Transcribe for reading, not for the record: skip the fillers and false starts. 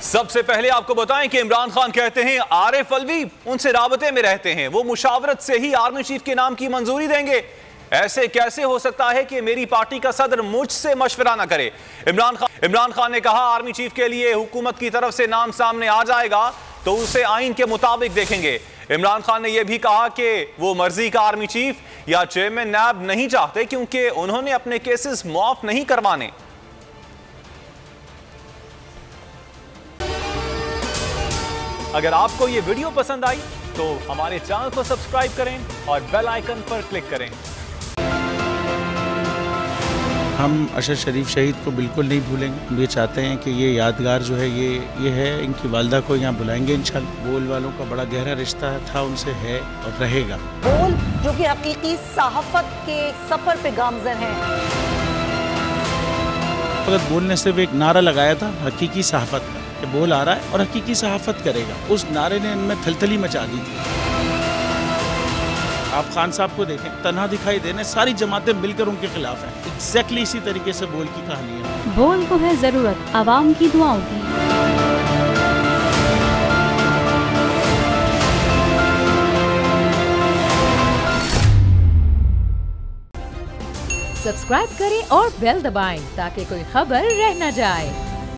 सबसे पहले आपको बताएं कि इमरान खान कहते हैं आरिफ अलवी उनसे राबते में रहते हैं, वो मुशावरत से ही आर्मी चीफ के नाम की मंजूरी देंगे। ऐसे कैसे हो सकता है कि मेरी पार्टी का सदर मुझसे मशवरा ना करे। इमरान खान ने कहा आर्मी चीफ के लिए हुकूमत की तरफ से नाम सामने आ जाएगा तो उसे आइन के मुताबिक देखेंगे। इमरान खान ने यह भी कहा कि वो मर्जी का आर्मी चीफ या चेयरमैन नैब नहीं चाहते क्योंकि उन्होंने अपने केसेस मुआफ नहीं करवाने। अगर आपको ये वीडियो पसंद आई तो हमारे चैनल को सब्सक्राइब करें और बेल आइकन पर क्लिक करें। हम अशर शरीफ शहीद को बिल्कुल नहीं भूलेंगे। हम ये चाहते हैं कि ये यादगार जो है ये है, इनकी वालदा को यहाँ बुलाएंगे इंशाल्लाह। बोल वालों का बड़ा गहरा रिश्ता था उनसे, है और रहेगा। बोल जो कि हकीकी सहाफत के सफर पे गामजन है। फकत बोल ने सिर्फ एक नारा लगाया था हकीकी सहाफत का, कि बोल आ रहा है और हकीकी सहाफत करेगा। उस नारे ने इनमें थलथली मचा दी थी। आप खान साहब को देखें, तन्हा दिखाई देने सारी जमातें मिलकर उनके खिलाफ हैं। एग्जैक्टली इसी तरीके से बोल की कहानी है। बोल को है जरूरत आवाम की दुआओं की। सब्सक्राइब करें और बेल दबाएं ताकि कोई खबर रह न जाए।